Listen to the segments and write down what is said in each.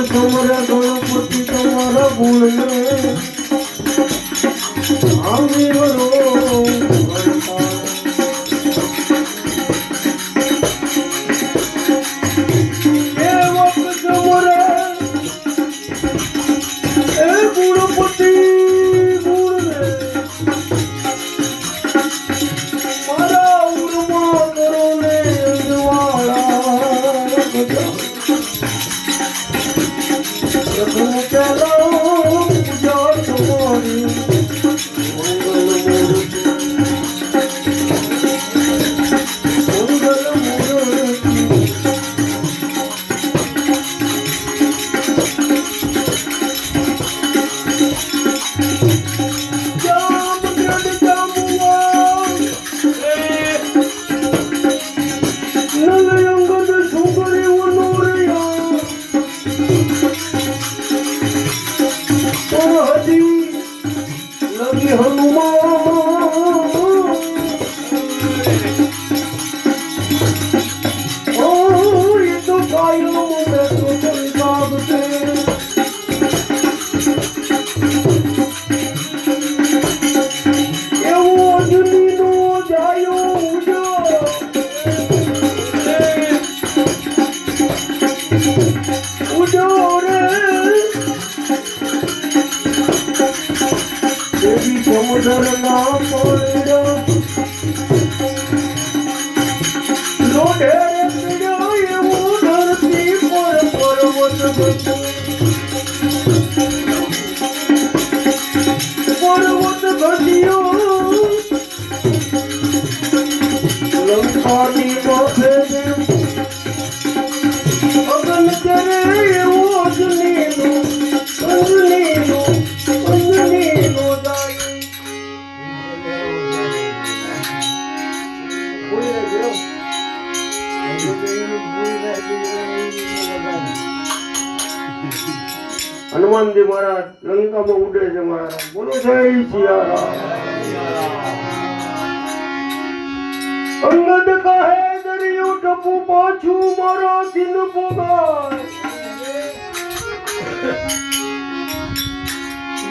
તમારા ગણપતિ તમારા ગુણને આવી વરો હનુમાનજી મહારાજ લંકામાં ઉડે છે મહારાજ બોલો જય સિયારામ અંગદ કહે દરિયો ટપુ પાછું મારા દિન પોગાય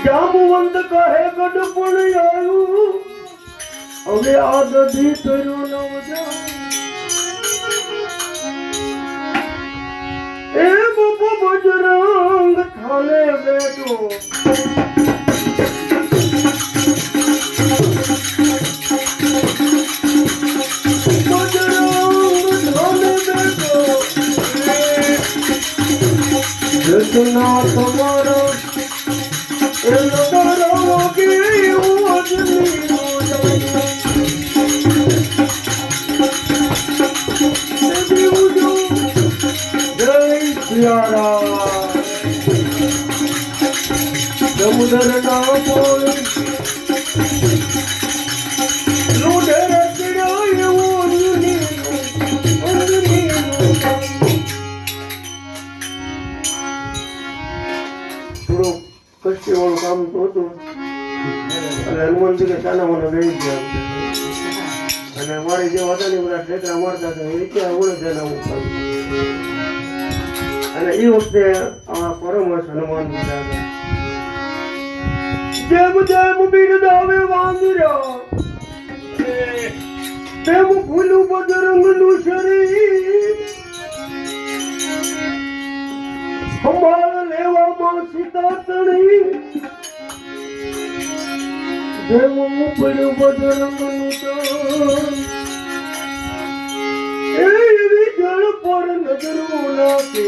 જામવંત કહે ગઢ પણ આવ્યું હવે આ દધી કર્યો નવ જાય એ બાપુ બજરંગ થાને બેઠો રચના તમારો એ નગરો કે ઓજની સમુદ્ર ના બોલ લૂઢે ચડ્યો એમ કે સાના મને લઈ ગયા અને મારી જે વાદાની બધા ઠેકડા મારતા હતા એ ક્યાં ઓળે જઈને હું કરું અને એ વખતે આ પરમહંસ હનુમાન હતા જેમ જેમ બિરદાવે વાંદર્યા તેમ ફૂલું બજરંગનું શરીર સંભાળ લેવામાં સીતા તણી જેમ ઉપડ્યું બજરંગનું તણ એવી જળ પર નજરો નાખે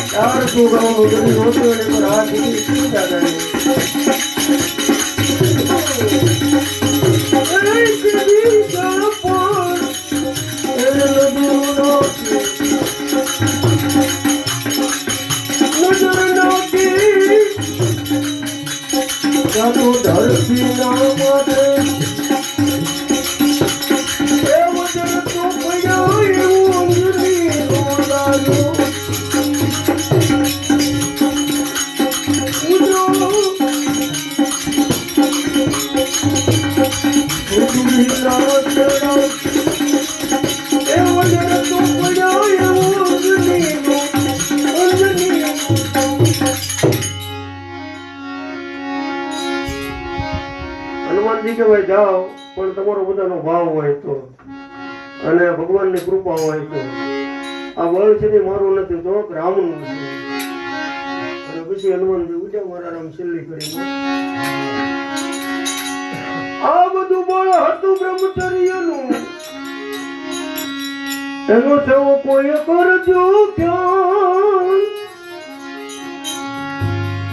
ચાર સુગાઓનું જરી નહોતું એને પર હાથ દીધી દાદાને ધરતી ના માથે એવું જરતું પડ્યો એવું અંજની બોલાયો હનુમાનજી કે ભાઈ જાઓ પણ તમારો બધાનો ભાવ હોય તો અને ભગવાનની કૃપા હોય તો આ બળ છે તે મારું નથી તો રામનું છે અને પછી હનુમાનજી ઉઠ્યા મારા રામ છેલ્લી કરીને આ બધું બળ હતું બ્રહ્મચર્યનું એનો સેવો કોઈ કરજો ક્યાં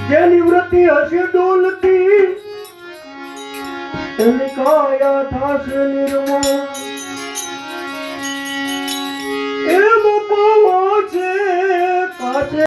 જેની વૃત્તિ હશે ડોલતી એની કાયા થાશે નિર્મળ